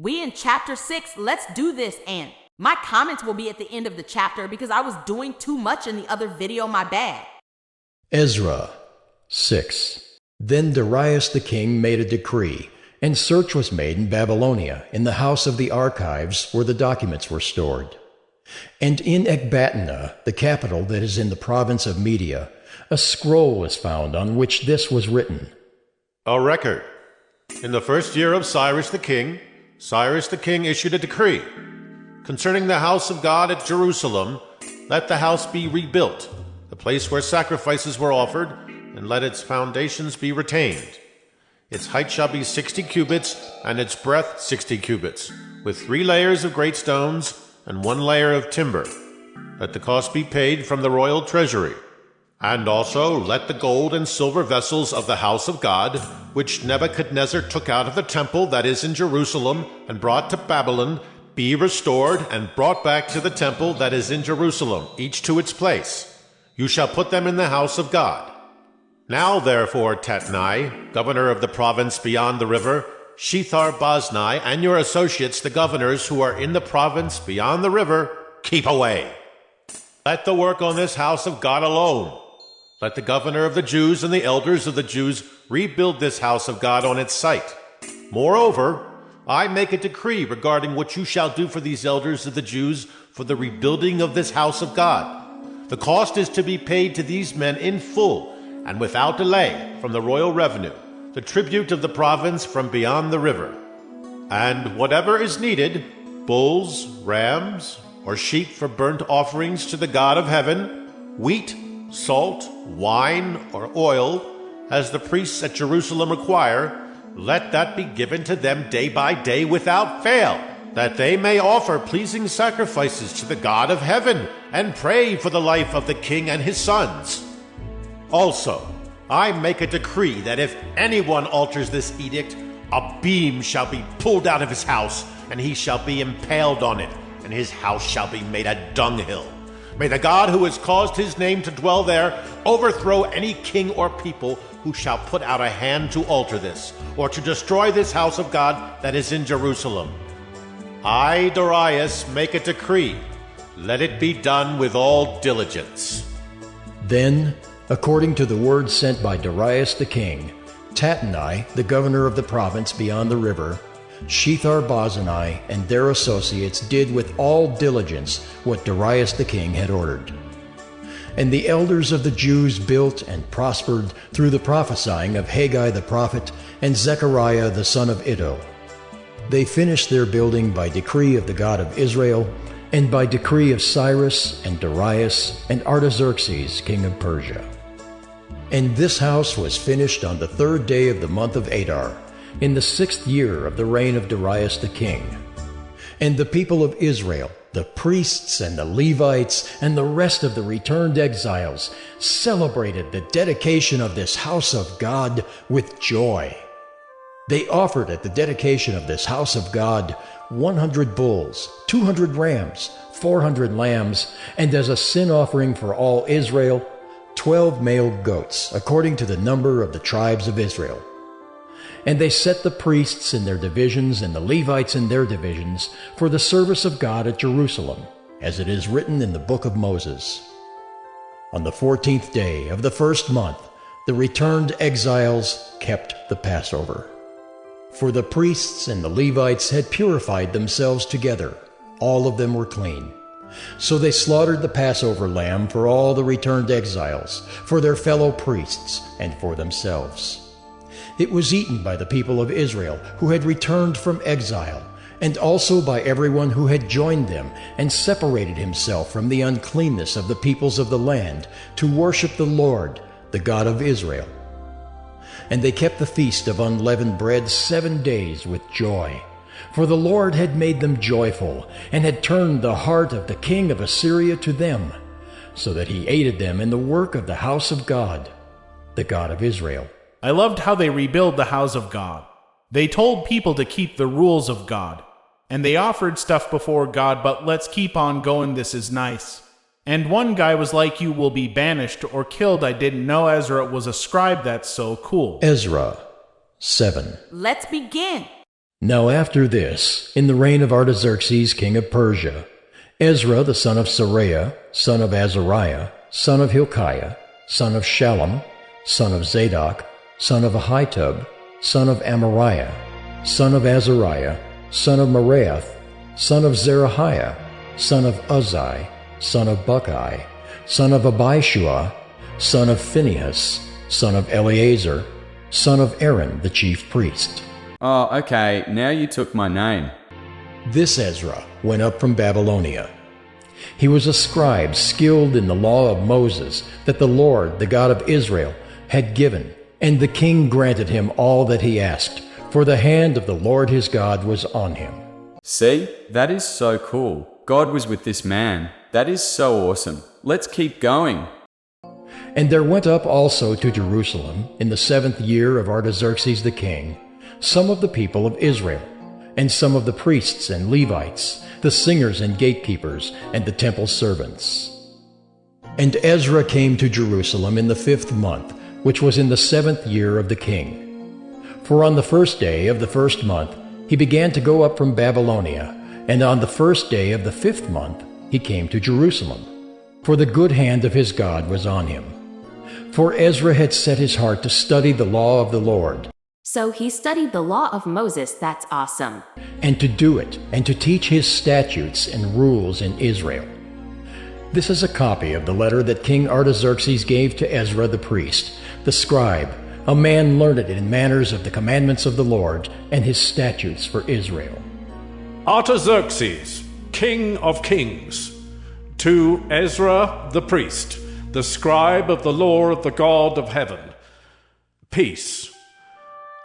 We in chapter 6, let's do this, and my comments will be at the end of the chapter because I was doing too much in the other video, my bad. Ezra 6. Then Darius the king made a decree, and search was made in Babylonia, in the house of the archives where the documents were stored. And in Ecbatana, the capital that is in the province of Media, a scroll was found on which this was written. A record. In the first year of Cyrus the king issued a decree. Concerning the house of God at Jerusalem, let the house be rebuilt, the place where sacrifices were offered, and let its foundations be retained. Its height shall be 60 cubits, and its breadth 60 cubits, with 3 layers of great stones, and 1 layer of timber. Let the cost be paid from the royal treasury. And also let the gold and silver vessels of the house of God, which Nebuchadnezzar took out of the temple that is in Jerusalem and brought to Babylon, be restored and brought back to the temple that is in Jerusalem, each to its place. You shall put them in the house of God. Now therefore, Tatnai, governor of the province beyond the river, Shethar-Boznai, and your associates, the governors who are in the province beyond the river, keep away. Let the work on this house of God alone. Let the governor of the Jews and the elders of the Jews rebuild this house of God on its site. Moreover, I make a decree regarding what you shall do for these elders of the Jews for the rebuilding of this house of God. The cost is to be paid to these men in full and without delay from the royal revenue, the tribute of the province from beyond the river. And whatever is needed, bulls, rams, or sheep for burnt offerings to the God of heaven, wheat, salt, wine, or oil, as the priests at Jerusalem require, let that be given to them day by day without fail, that they may offer pleasing sacrifices to the God of heaven and pray for the life of the king and his sons. Also, I make a decree that if anyone alters this edict, a beam shall be pulled out of his house, and he shall be impaled on it, and his house shall be made a dunghill. May the God who has caused his name to dwell there overthrow any king or people who shall put out a hand to alter this, or to destroy this house of God that is in Jerusalem. I, Darius, make a decree. Let it be done with all diligence. Then, according to the word sent by Darius the king, Tatnai, the governor of the province beyond the river, Shethar-Boznai and their associates did with all diligence what Darius the king had ordered. And the elders of the Jews built and prospered through the prophesying of Haggai the prophet and Zechariah the son of Iddo. They finished their building by decree of the God of Israel, and by decree of Cyrus and Darius and Artaxerxes king of Persia. And this house was finished on the 3rd day of the month of Adar, in the 6th year of the reign of Darius the king. And the people of Israel, the priests and the Levites, and the rest of the returned exiles, celebrated the dedication of this house of God with joy. They offered at the dedication of this house of God 100 bulls, 200 rams, 400 lambs, and as a sin offering for all Israel, 12 male goats, according to the number of the tribes of Israel. And they set the priests in their divisions and the Levites in their divisions for the service of God at Jerusalem, as it is written in the book of Moses. On the 14th day of the 1st month, the returned exiles kept the Passover. For the priests and the Levites had purified themselves together. All of them were clean. So they slaughtered the Passover lamb for all the returned exiles, for their fellow priests, and for themselves. It was eaten by the people of Israel who had returned from exile, and also by everyone who had joined them and separated himself from the uncleanness of the peoples of the land to worship the Lord, the God of Israel. And they kept the feast of unleavened bread 7 days with joy, for the Lord had made them joyful, and had turned the heart of the king of Assyria to them, so that he aided them in the work of the house of God, the God of Israel. I loved how they rebuild the house of God. They told people to keep the rules of God, and they offered stuff before God, but let's keep on going, this is nice. And one guy was like, you will be banished or killed. I didn't know Ezra was a scribe. That's so cool. Ezra 7. Let's begin. Now after this, in the reign of Artaxerxes king of Persia, Ezra the son of Sariah, son of Azariah, son of Hilkiah, son of Shallum, son of Zadok, son of Ahitub, son of Amariah, son of Azariah, son of Meraioth, son of Zerahiah, son of Uzzi, son of Bucki, son of Abishua, son of Phinehas, son of Eleazar, son of Aaron the chief priest. Oh, okay, now you took my name. This Ezra went up from Babylonia. He was a scribe skilled in the law of Moses that the Lord, the God of Israel, had given, and the king granted him all that he asked, for the hand of the Lord his God was on him. See, that is so cool. God was with this man. That is so awesome. Let's keep going. And there went up also to Jerusalem, in the 7th year of Artaxerxes the king, some of the people of Israel, and some of the priests and Levites, the singers and gatekeepers, and the temple servants. And Ezra came to Jerusalem in the 5th month, which was in the 7th year of the king. For on the 1st day of the 1st month he began to go up from Babylonia, and on the 1st day of the 5th month he came to Jerusalem, for the good hand of his God was on him. For Ezra had set his heart to study the law of the Lord, So he studied the law of Moses. That's awesome. and to do it, and to teach his statutes and rules in Israel. This is a copy of the letter that King Artaxerxes gave to Ezra the priest, the scribe, a man learned in manners of the commandments of the Lord and his statutes for Israel. Artaxerxes, king of kings, to Ezra the priest, the scribe of the law of the God of heaven, peace.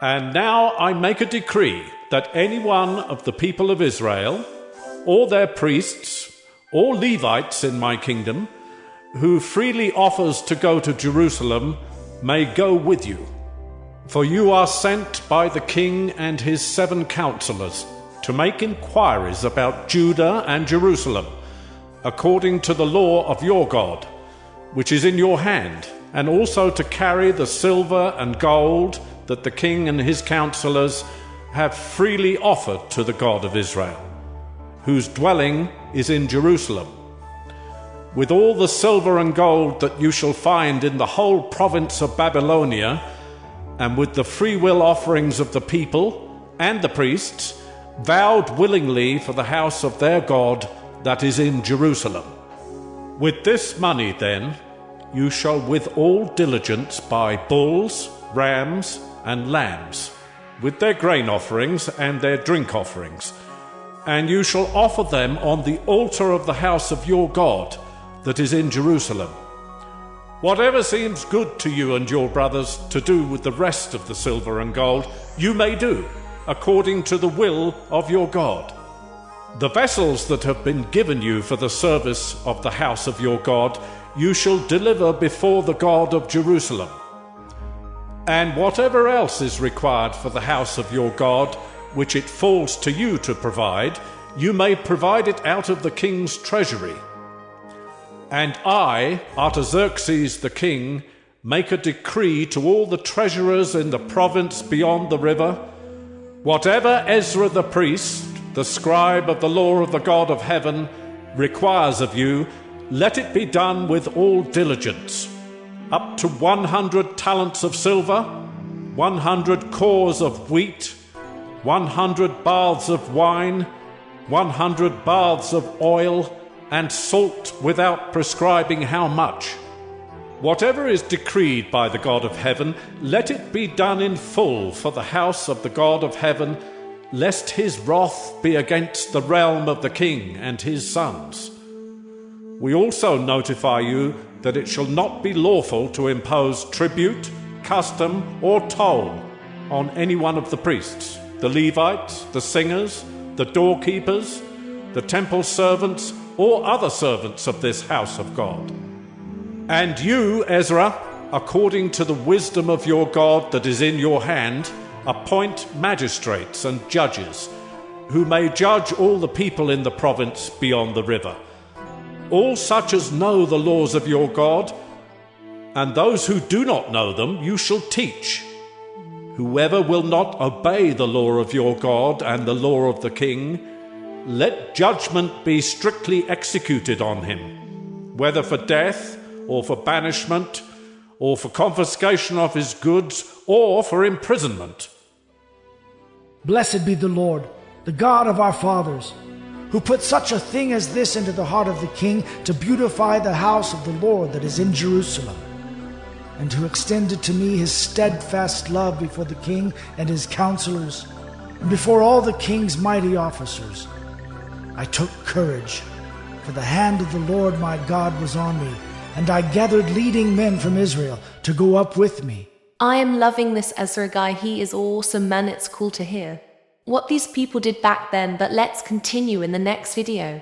And now I make a decree that any one of the people of Israel, or their priests, or Levites in my kingdom, who freely offers to go to Jerusalem, may go with you. For you are sent by the king and his 7 counselors to make inquiries about Judah and Jerusalem, according to the law of your God, which is in your hand, and also to carry the silver and gold that the king and his counselors have freely offered to the God of Israel, whose dwelling is in Jerusalem, with all the silver and gold that you shall find in the whole province of Babylonia, and with the freewill offerings of the people and the priests, vowed willingly for the house of their God that is in Jerusalem. With this money, then, you shall with all diligence buy bulls, rams, and lambs, with their grain offerings and their drink offerings, and you shall offer them on the altar of the house of your God that is in Jerusalem. Whatever seems good to you and your brothers to do with the rest of the silver and gold, you may do, according to the will of your God. The vessels that have been given you for the service of the house of your God, you shall deliver before the God of Jerusalem. And whatever else is required for the house of your God, which it falls to you to provide, you may provide it out of the king's treasury. And I, Artaxerxes the king, make a decree to all the treasurers in the province beyond the river: whatever Ezra the priest, the scribe of the law of the God of heaven, requires of you, let it be done with all diligence. Up to 100 talents of silver, 100 cores of wheat, 100 baths of wine, 100 baths of oil, and salt without prescribing how much. Whatever is decreed by the God of heaven, let it be done in full for the house of the God of heaven, lest his wrath be against the realm of the king and his sons. We also notify you that it shall not be lawful to impose tribute, custom, or toll on any one of the priests, the Levites, the singers, the doorkeepers, the temple servants, or other servants of this house of God. And you, Ezra, according to the wisdom of your God that is in your hand, appoint magistrates and judges, who may judge all the people in the province beyond the river, all such as know the laws of your God, and those who do not know them you shall teach. Whoever will not obey the law of your God and the law of the king, let judgment be strictly executed on him, whether for death, or for banishment, or for confiscation of his goods, or for imprisonment. Blessed be the Lord, the God of our fathers, who put such a thing as this into the heart of the king to beautify the house of the Lord that is in Jerusalem, and who extended to me his steadfast love before the king and his counselors, and before all the king's mighty officers. I took courage, for the hand of the Lord my God was on me, and I gathered leading men from Israel to go up with me. I am loving this Ezra guy. He is awesome, man. It's cool to hear what these people did back then, but let's continue in the next video.